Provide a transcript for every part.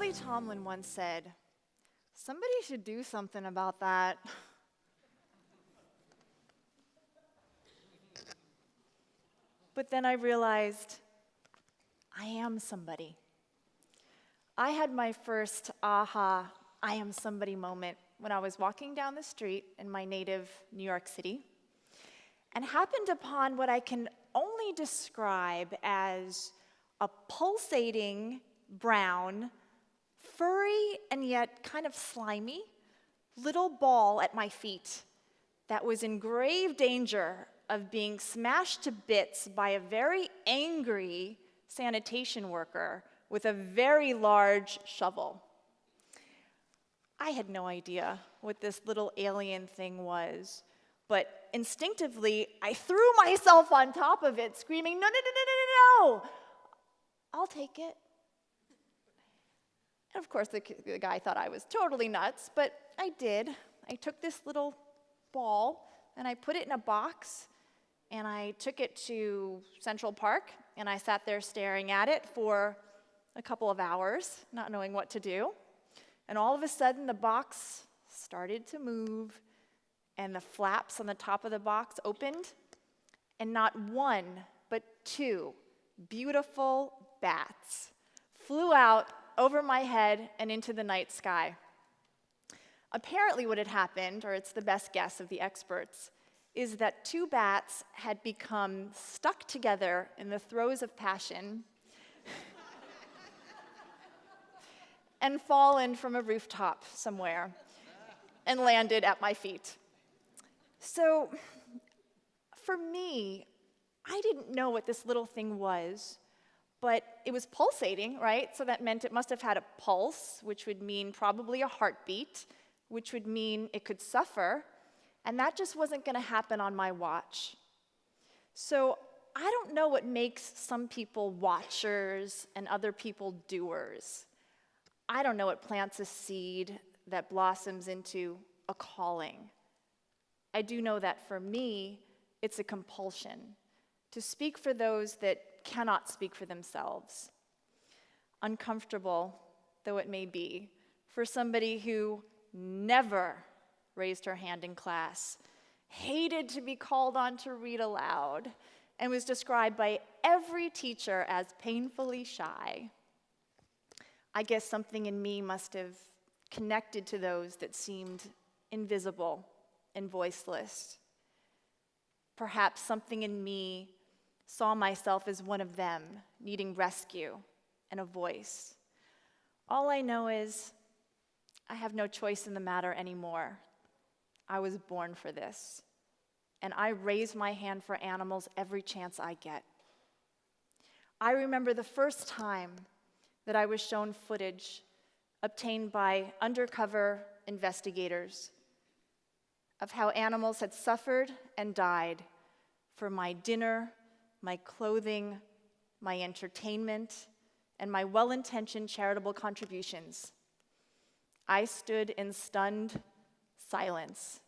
Lily Tomlin once said, "Somebody should do something about that." But then I realized I am somebody. I had my first aha, I am somebody moment when I was walking down the street in my native New York City and happened upon what I can only describe as a pulsating, brown, furry, and yet kind of slimy little ball at my feet that was in grave danger of being smashed to bits by a very angry sanitation worker with a very large shovel. I had no idea what this little alien thing was, but instinctively, I threw myself on top of it, screaming, "No, no, no, no, no, no, no! I'll take it." And of course, the guy thought I was totally nuts, but I did. I took this little ball, and I put it in a box, and I took it to Central Park, and I sat there staring at it for a couple of hours, not knowing what to do. And all of a sudden, the box started to move, and the flaps on the top of the box opened, and not one, but two beautiful bats flew out over my head and into the night sky. Apparently what had happened, or it's the best guess of the experts, is that two bats had become stuck together in the throes of passion and fallen from a rooftop somewhere and landed at my feet. So for me, I didn't know what this little thing was, but it was pulsating, right? So that meant it must have had a pulse, which would mean probably a heartbeat, which would mean it could suffer, and that just wasn't going to happen on my watch. So I don't know what makes some people watchers and other people doers. I don't know what plants a seed that blossoms into a calling. I do know that for me, it's a compulsion to speak for those that cannot speak for themselves. Uncomfortable though it may be, for somebody who never raised her hand in class, hated to be called on to read aloud, and was described by every teacher as painfully shy. I guess something in me must have connected to those that seemed invisible and voiceless. Perhaps something in me saw myself as one of them, needing rescue and a voice. All I know is I have no choice in the matter anymore. I was born for this, and I raise my hand for animals every chance I get. I remember the first time that I was shown footage obtained by undercover investigators of how animals had suffered and died for my dinner, my clothing, my entertainment, and my well-intentioned charitable contributions. I stood in stunned silence.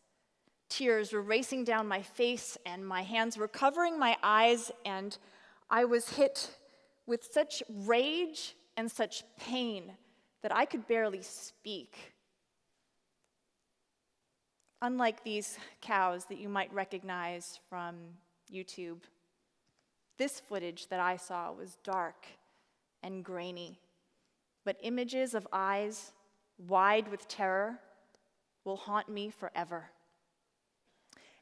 Tears were racing down my face, and my hands were covering my eyes, and I was hit with such rage and such pain that I could barely speak. Unlike these cows that you might recognize from YouTube, this footage that I saw was dark and grainy, but images of eyes wide with terror will haunt me forever.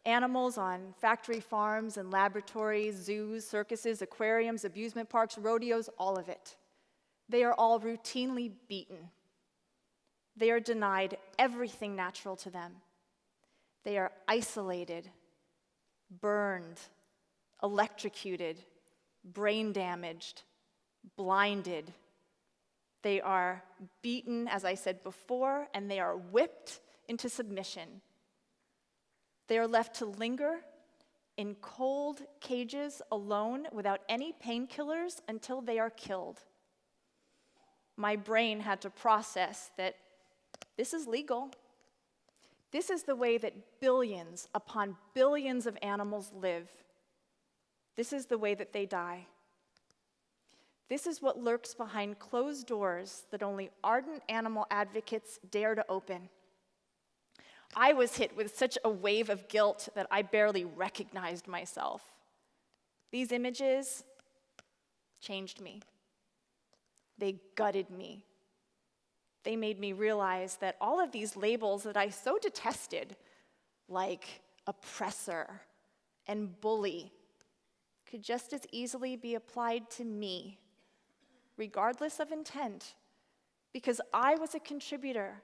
Animals on factory farms and laboratories, zoos, circuses, aquariums, amusement parks, rodeos, all of it. They are all routinely beaten. They are denied everything natural to them. They are isolated, burned, electrocuted, brain damaged, blinded. They are beaten, as I said before, and they are whipped into submission. They are left to linger in cold cages alone without any painkillers until they are killed. My brain had to process that this is legal. This is the way that billions upon billions of animals live. This is the way that they die. This is what lurks behind closed doors that only ardent animal advocates dare to open. I was hit with such a wave of guilt that I barely recognized myself. These images changed me. They gutted me. They made me realize that all of these labels that I so detested, like oppressor and bully, could just as easily be applied to me, regardless of intent, because I was a contributor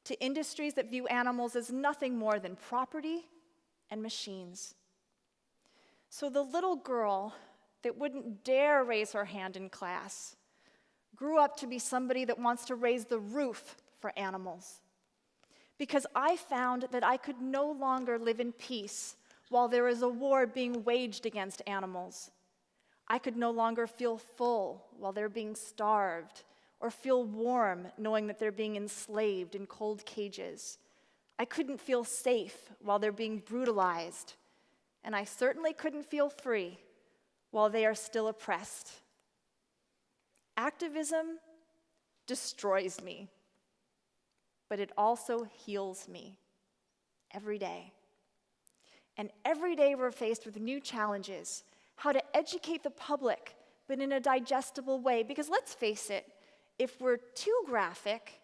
to industries that view animals as nothing more than property and machines. So the little girl that wouldn't dare raise her hand in class grew up to be somebody that wants to raise the roof for animals. Because I found that I could no longer live in peace while there is a war being waged against animals. I could no longer feel full while they're being starved, or feel warm knowing that they're being enslaved in cold cages. I couldn't feel safe while they're being brutalized, and I certainly couldn't feel free while they are still oppressed. Activism destroys me, but it also heals me every day. And every day we're faced with new challenges, how to educate the public, but in a digestible way. Because let's face it, if we're too graphic,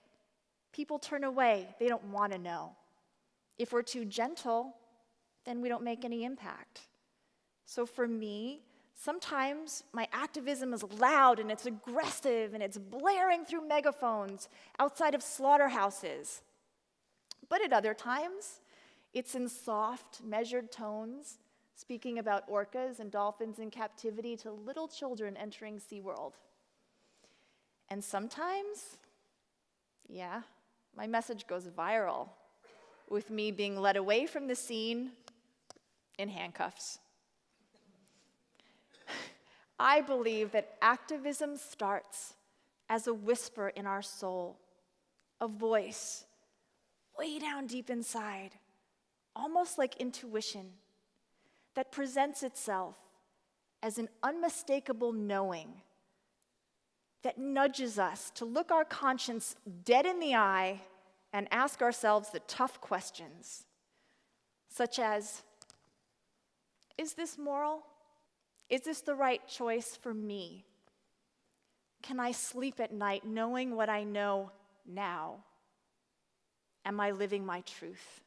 people turn away. They don't want to know. If we're too gentle, then we don't make any impact. So for me, sometimes my activism is loud and it's aggressive and it's blaring through megaphones outside of slaughterhouses. But at other times, it's in soft, measured tones, speaking about orcas and dolphins in captivity to little children entering SeaWorld. And sometimes, my message goes viral, with me being led away from the scene in handcuffs. I believe that activism starts as a whisper in our soul, a voice way down deep inside, almost like intuition, that presents itself as an unmistakable knowing that nudges us to look our conscience dead in the eye and ask ourselves the tough questions, such as, is this moral? Is this the right choice for me? Can I sleep at night knowing what I know now? Am I living my truth?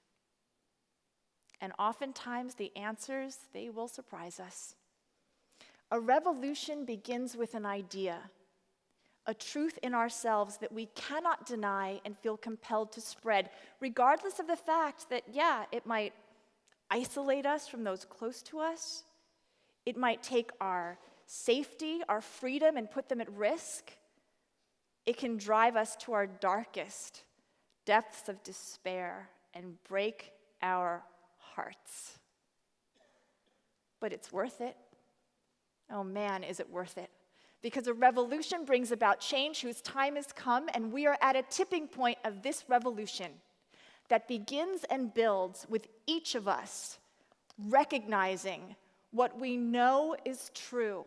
And oftentimes the answers, they will surprise us. A revolution begins with an idea, a truth in ourselves that we cannot deny and feel compelled to spread, regardless of the fact that, it might isolate us from those close to us. It might take our safety, our freedom, and put them at risk. It can drive us to our darkest depths of despair and break our hearts. But it's worth it. Oh man, is it worth it? Because a revolution brings about change whose time has come, and we are at a tipping point of this revolution that begins and builds with each of us recognizing what we know is true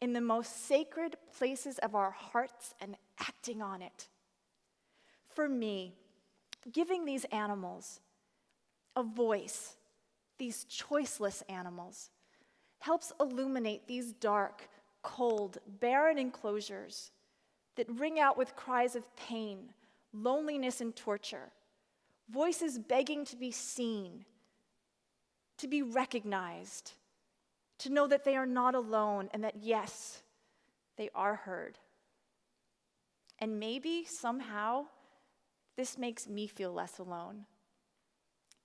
in the most sacred places of our hearts and acting on it. For me, giving these animals a voice, these choiceless animals, helps illuminate these dark, cold, barren enclosures that ring out with cries of pain, loneliness, and torture, voices begging to be seen, to be recognized, to know that they are not alone and that, yes, they are heard. And maybe, somehow, this makes me feel less alone,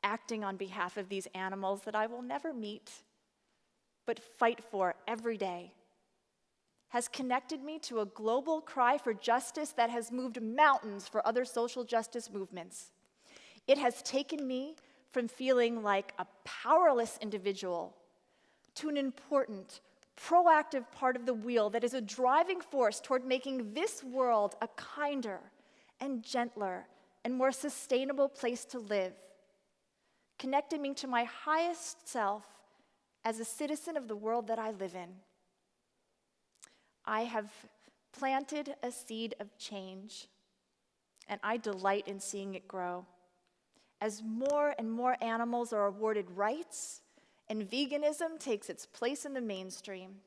acting on behalf of these animals that I will never meet, but fight for every day, has connected me to a global cry for justice that has moved mountains for other social justice movements. It has taken me from feeling like a powerless individual to an important, proactive part of the wheel that is a driving force toward making this world a kinder and gentler and more sustainable place to live, connecting me to my highest self as a citizen of the world that I live in. I have planted a seed of change, and I delight in seeing it grow. As more and more animals are awarded rights, and veganism takes its place in the mainstream,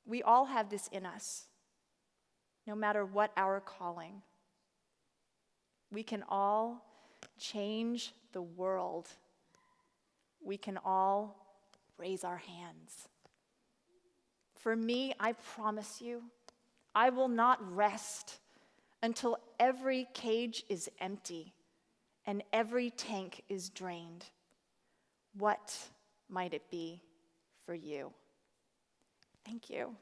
we all have this in us, no matter what our calling. We can all change the world. We can all raise our hands. For me, I promise you, I will not rest until every cage is empty and every tank is drained. What might it be for you? Thank you.